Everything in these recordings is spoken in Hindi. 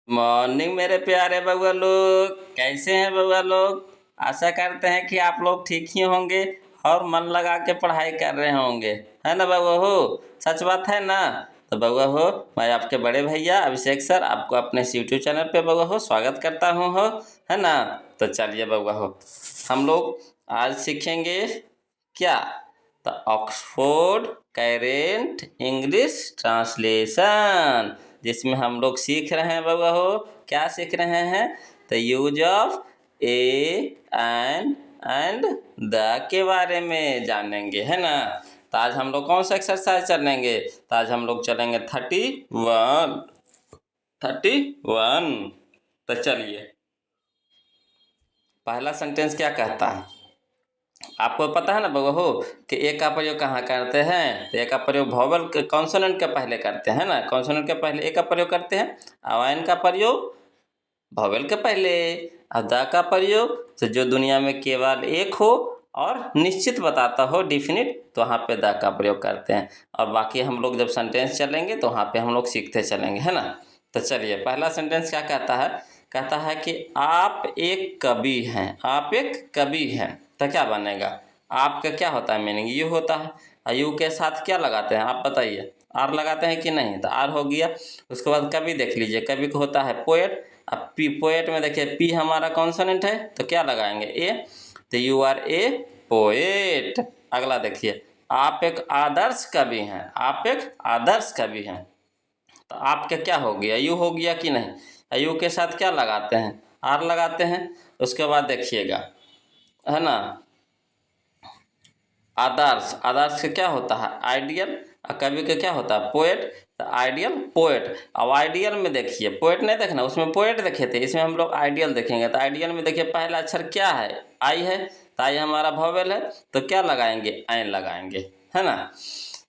मॉर्निंग मेरे प्यारे बउआ लोग, कैसे हैं बउआ लोग। आशा करते हैं कि आप लोग ठीक ही होंगे और मन लगा के पढ़ाई कर रहे होंगे, है ना बउआ हो। सच बात है ना। तो बउआ हो, मैं आपके बड़े भैया अभिषेक सर आपको अपने यूट्यूब चैनल पे बउआ हो स्वागत करता हूँ हो, है ना। तो चलिए बउआ हो, हम लोग आज सीखेंगे क्या, the Oxford current English translation, जिसमें हम लोग सीख रहे हैं बउआ हो। क्या सीख रहे हैं? The use of A and the के बारे में जानेंगे, है ना। तो आज हम लोग कौन सा एक्सरसाइज चलेंगे? तो आज हम लोग चलेंगे 31। तो चलिए, पहला सेंटेंस क्या कहता है आपको पता है ना बउआ हो कि ए का प्रयोग कहाँ करते हैं। तो ए का प्रयोग वोवेल के कॉन्सोनेंट के पहले करते हैं ना। कॉन्सोनेंट के पहले ए का प्रयोग करते हैं। अवाइन का प्रयोग वोवेल के पहले। और द का प्रयोग तो जो दुनिया में केवल एक हो और निश्चित बताता हो, डिफिनिट, तो वहाँ पे द का प्रयोग करते हैं। और बाकी हम लोग जब सेंटेंस चलेंगे तो वहाँ पे हम लोग सीखते चलेंगे, है ना। तो चलिए, पहला सेंटेंस क्या कहता है? कहता है कि आप एक कवि हैं। आप एक कवि हैं। तो क्या बनेगा? आपका क्या होता है मीनिंग? यू होता है। और यू के साथ क्या लगाते हैं आप बताइए? आर लगाते हैं कि नहीं? तो आर हो गया। उसके बाद कवि देख लीजिए, कवि को होता है पोएट। अब पी, पोएट में देखिए पी हमारा कॉन्सोनेंट है, तो क्या लगाएंगे? ए। तो यू आर ए पोएट। अगला देखिए, आप एक आदर्श कवि हैं। आप एक आदर्श कवि हैं। तो आपका क्या हो गया? यू हो गया कि नहीं? यू के साथ क्या लगाते हैं? आर लगाते हैं। उसके बाद देखिएगा, है ना, आदर्श। आदर्श का क्या होता है? आइडियल। और कवि का क्या होता है? पोएट। तो आइडियल पोएट। अब आइडियल में देखिए, पोएट नहीं देखना, उसमें पोएट देखे थे, इसमें हम लोग आइडियल देखेंगे। तो आइडियल में देखिए पहला अक्षर क्या है? आई है। तो आई हमारा वोवेल है, तो क्या लगाएंगे? एन लगाएंगे, है ना।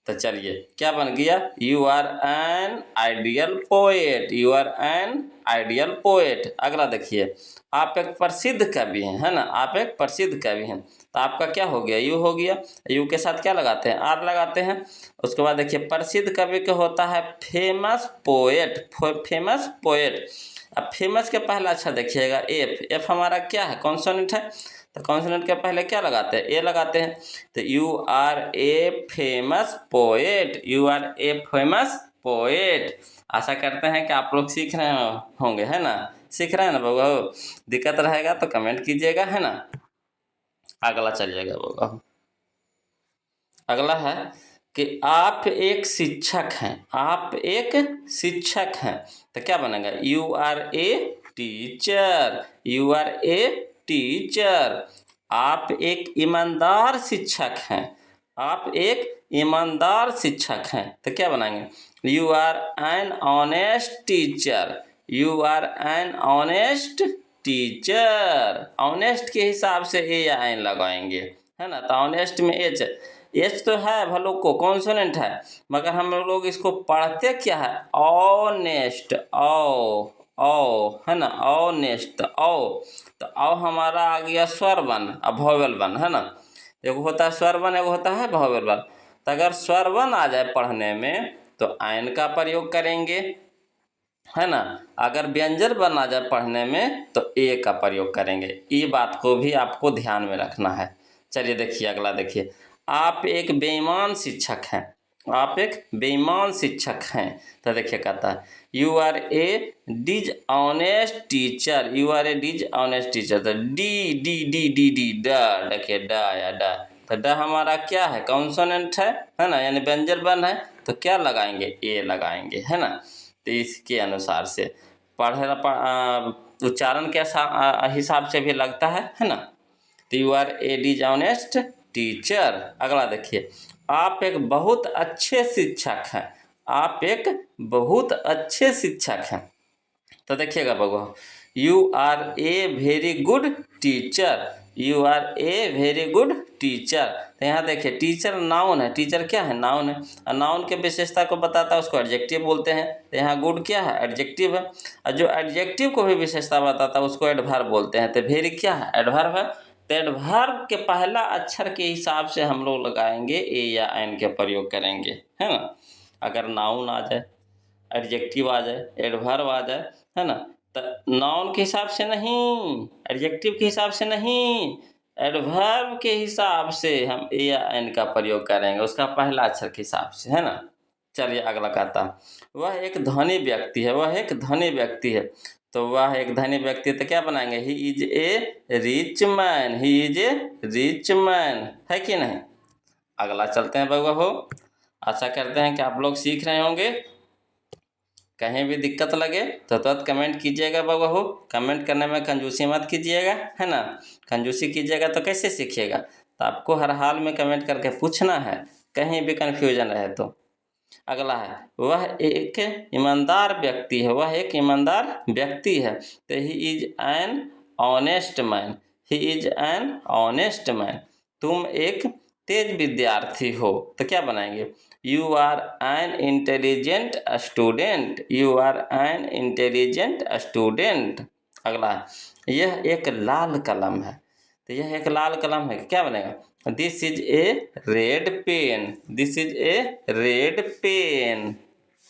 तो चलिए, क्या बन गया? You are an ideal poet. You are an ideal poet. अगला देखिए, आप एक प्रसिद्ध कवि हैं, है ना। आप एक प्रसिद्ध कवि हैं। तो आपका क्या हो गया? यू हो गया। यू के साथ क्या लगाते हैं? आर लगाते हैं। उसके बाद देखिए, प्रसिद्ध कवि का होता है फेमस पोएट। Famous poet. अब फेमस के पहला अच्छा देखिएगा एफ। एफ हमारा क्या है? कॉन्सोनेंट है। तो कॉन्सोनेंट के पहले क्या लगाते हैं? ए लगाते हैं। तो you are a famous poet. You are a famous poet. आशा करते हैं कि आप लोग सीख रहे होंगे, है ना। सीख रहे हैं ना बउआ? दिक्कत रहेगा तो कमेंट कीजिएगा, है ना। अगला चलिएगा बउआ। अगला है कि आप एक शिक्षक हैं। आप एक शिक्षक हैं। तो क्या बनेगा? You are a teacher. You are a teacher. आप एक ईमानदार शिक्षक हैं। आप एक ईमानदार शिक्षक हैं। तो क्या बनाएंगे? You are an honest teacher. You are an honest teacher. Honest के हिसाब से ए या एन लगाएंगे, है ना। तो ऑनेस्ट में एच। एच तो है भलो को कॉन्सोनेंट है, मगर हम लोग इसको पढ़ते क्या है? ऑनेस्ट। ओ, है ना, ऑनेस्ट। तो औ हमारा आ गया स्वर वन, अब वोवेल वन, है ना। एगो होता है स्वर वन, एगो होता है वोवेल वन। तो अगर स्वर वन आ जाए पढ़ने में तो एन का प्रयोग करेंगे, है ना। अगर व्यंजन बन आ जाए पढ़ने में तो ए का प्रयोग करेंगे। ये बात को भी आपको ध्यान में रखना है। चलिए देखिए, अगला देखिए, आप एक बेईमान शिक्षक हैं। आप एक बेईमान शिक्षक हैं। तो देखिए कहता है you are a dishonest teacher. You are a dishonest teacher. तो d d d d d ड, देखिए ड या ड। तो ड हमारा क्या है? कॉन्सोनेंट है ना, यानी व्यंजन बन है। तो क्या लगाएंगे? ए लगाएंगे, है ना। तो इसके अनुसार से उच्चारण के हिसाब से भी लगता है ना। तो you are a dishonest teacher. अगला देखिए, आप एक बहुत अच्छे शिक्षक हैं। आप एक बहुत अच्छे शिक्षक हैं। तो देखिएगा बउआ, you are a very good teacher. You are a very good teacher. तो यहाँ देखिए, टीचर नाउन है। टीचर क्या है? नाउन है। और नाउन के विशेषता को बताता है, उसको एडजेक्टिव बोलते हैं। तो यहाँ गुड क्या है? एडजेक्टिव है। और जो एडजेक्टिव को भी विशेषता बताता है उसको एडवर्ब बोलते हैं। तो वेरी क्या है? एडवर्ब है। तो एडवर्ब के पहला अक्षर के हिसाब से हम लोग लगाएंगे ए या एन के प्रयोग करेंगे, है ना। अगर नाउन आ जाए, एडजेक्टिव आ जाए, एडवर्ब आ जाए, है ना। तो नाउन के हिसाब से नहीं, एडजेक्टिव के हिसाब से नहीं, एडवर्ब के हिसाब से हम ए या एन का प्रयोग करेंगे, उसका पहला अक्षर के हिसाब से, है ना। चलिए अगला कहता है, वह एक धनी व्यक्ति है, वह एक धनी व्यक्ति है। तो वह एक धनी व्यक्ति है तो क्या बनाएंगे, he is a rich man, he is a rich man, है कि नहीं। अगला चलते हैं बउआ हो। आशा करते हैं कि आप लोग सीख रहे होंगे। कहीं भी दिक्कत लगे तो तुरंत कमेंट कीजिएगा बउआ हो। कमेंट करने में कंजूसी मत कीजिएगा, है ना। कंजूसी कीजिएगा तो कैसे सीखिएगा। तो आपको हर हाल में कमेंट करके पूछना है, कहीं भी कन्फ्यूजन रहे तो। अगला है, वह एक ईमानदार व्यक्ति है, वह एक ईमानदार व्यक्ति है। तो he is an honest man, he is an honest man. तुम एक तेज विद्यार्थी हो तो क्या बनाएंगे, you are an intelligent student, you are an intelligent student. अगला है, यह एक लाल कलम है। तो यह एक लाल कलम है, क्या बनेगा, this is a red pen, this is a red pen,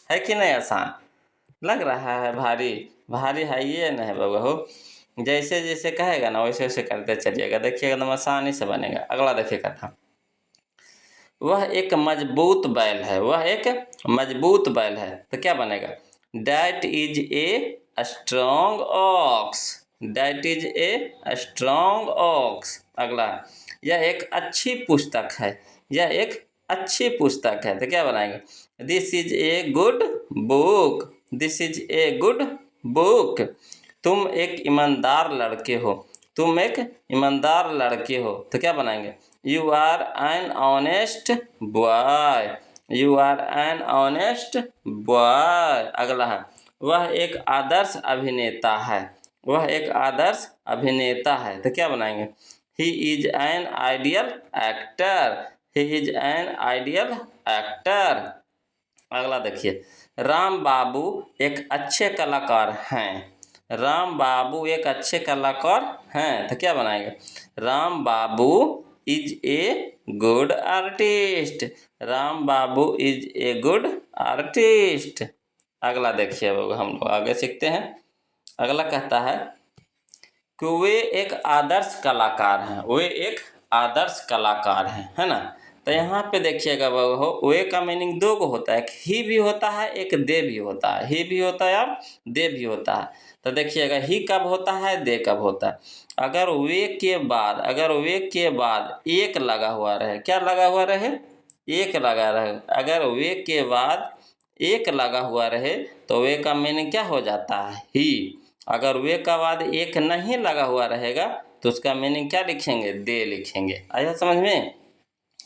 है कि नहीं। आसान लग रहा है, भारी भारी है ये नहीं बाबा हो। जैसे जैसे कहेगा ना वैसे वैसे करते चलिएगा, देखिएगा एकदम आसानी से बनेगा। अगला देखिए कथा, वह एक मजबूत बैल है, वह एक मजबूत बैल है। तो क्या बनेगा, that is a strong ox, that is a strong ox. अगला, यह एक अच्छी पुस्तक है, यह एक अच्छी पुस्तक है। तो क्या बनाएंगे, this is a good book, this is a good book. तुम एक ईमानदार लड़के हो, तुम एक ईमानदार लड़के हो। तो क्या बनाएंगे, you are an honest boy, you are an honest boy. अगला है, वह एक आदर्श अभिनेता है, वह एक आदर्श अभिनेता है। तो क्या बनाएंगे, ही is an ideal actor, he is an ideal actor. अगला देखिए, राम बाबू एक अच्छे कलाकार हैं, राम बाबू एक अच्छे कलाकार हैं। तो क्या बनाएंगे, Ram Babu is a good artist, Ram Babu is a good artist. अगला देखिए अब हम लोग आगे सीखते हैं। अगला कहता है कि वे एक आदर्श कलाकार हैं, वे एक आदर्श कलाकार हैं, है ना। तो यहाँ पे देखिएगा वो वे का मीनिंग दो को होता है, एक ही भी होता है, एक दे भी होता है, ही भी होता है और दे भी होता है। तो देखिएगा ही कब होता है, दे कब होता है। अगर वे के बाद, अगर वे के बाद एक लगा हुआ रहे, क्या लगा हुआ रहे, एक लगा रहे। अगर वे के बाद एक लगा हुआ रहे तो वे का मीनिंग क्या हो जाता है, ही। अगर वे का बाद एक नहीं लगा हुआ रहेगा तो उसका मीनिंग क्या लिखेंगे, दे लिखेंगे। आया समझ में।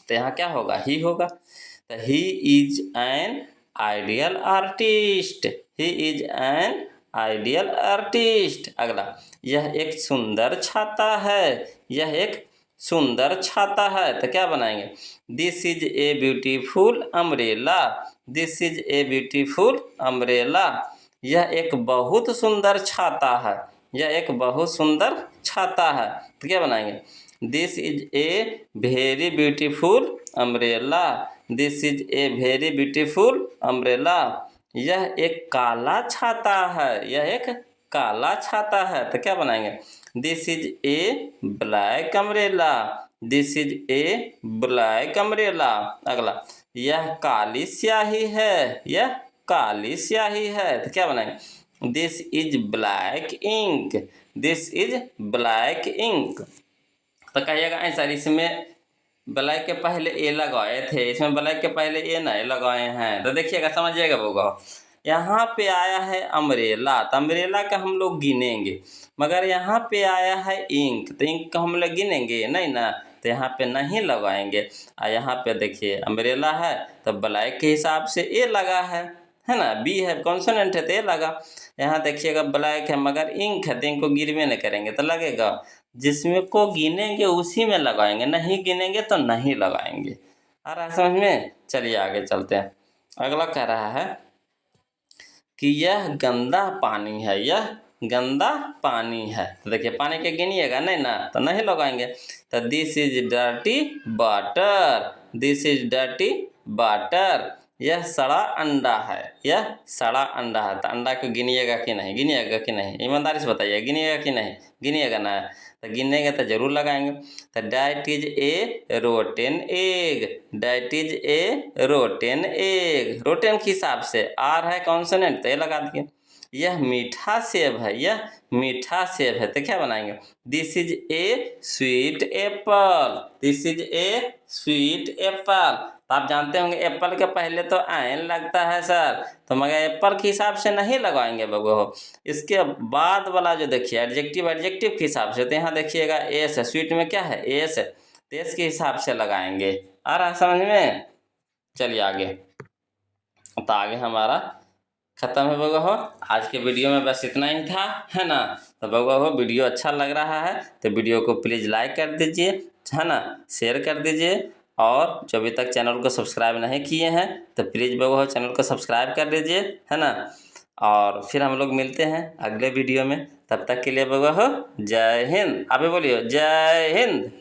तो यहाँ क्या होगा, ही होगा। तो he is an ideal artist, he is an ideal artist. अगला, यह एक सुंदर छाता है, यह एक सुंदर छाता है। तो क्या बनाएंगे, this is a beautiful umbrella, this is a beautiful umbrella. यह एक बहुत सुंदर छाता है, यह एक बहुत सुंदर छाता है। तो क्या बनाएंगे, this is a very beautiful umbrella, this is a very beautiful umbrella. यह एक काला छाता है, यह एक काला छाता है। तो क्या बनाएंगे, this is A black umbrella, this is A black umbrella. अगला, यह काली स्याही है, यह काली स्याही है। तो क्या बनाएंगे, this is black ink, this is black ink. तो कहिएगा सर इसमें ब्लैक के पहले ए लगाए थे, इसमें ब्लैक के पहले ए नहीं लगाए हैं। तो देखिएगा समझिएगा होगा, यहाँ पे आया है अम्ब्रेला, तो अम्ब्रेला का हम लोग गिनेंगे, मगर यहाँ पे आया है इंक, तो इंक का हम लोग गिनेंगे नहीं ना, तो यहाँ पे नहीं लगाएंगे। और यहाँ पे देखिए अम्ब्रेला है तो ब्लैक के हिसाब से ए लगा है ना, बी है कॉन्सोनेंट है तो ए लगा। यहाँ देखिएगा ब्लैक है मगर इंक है तो इंक को गिनवे नहीं करेंगे तो लगेगा, जिसमें को गिनेंगे उसी में लगाएंगे, नहीं गिनेंगे तो नहीं लगाएंगे। आ रहा है समझ में। चलिए आगे चलते हैं। अगला कह रहा है कि यह गंदा पानी है, यह गंदा पानी है। तो देखिए पानी के गिनिएगा नहीं ना तो नहीं लगाएंगे। तो this is dirty water, this is dirty water. यह सड़ा अंडा है, यह सड़ा अंडा है। तो अंडा को गिनिएगा कि नहीं, गिनिएगा कि नहीं, ईमानदारी से बताइए, गिनिएगा कि नहीं, गिनिएगा ना। तो गिनेंगे तो जरूर लगाएंगे। तो that is A rotten egg, that is A rotten egg, rotten के हिसाब से आर है कॉन्सोनेंट तो ये लगा दिए। यह मीठा सेब है, यह मीठा सेब है, तो क्या बनाएंगे, this is A sweet Apple, this is A sweet Apple. तो आप जानते होंगे एप्पल के पहले तो आयन लगता है सर, तो मगर एप्पल के हिसाब से नहीं लगाएंगे बबू। इसके बाद वाला जो देखिए एडजेक्टिव, एडजेक्टिव के हिसाब से, तो यहाँ देखिएगा एस है, स्वीट में क्या है, एस है, तो एस के हिसाब से लगाएंगे। आ रहा है समझ में। चलिए आगे, तो आगे हमारा खत्म है बउआ हो। आज के वीडियो में बस इतना ही था, है ना। तो बउआ हो वीडियो अच्छा लग रहा है तो वीडियो को प्लीज़ लाइक कर दीजिए, है ना, शेयर कर दीजिए, और जो अभी तक चैनल को सब्सक्राइब नहीं किए हैं तो प्लीज़ बउआ हो चैनल को सब्सक्राइब कर दीजिए, है ना। और फिर हम लोग मिलते हैं अगले वीडियो में, तब तक के लिए बउआ हो जय हिंद। अभी बोलिए जय हिंद।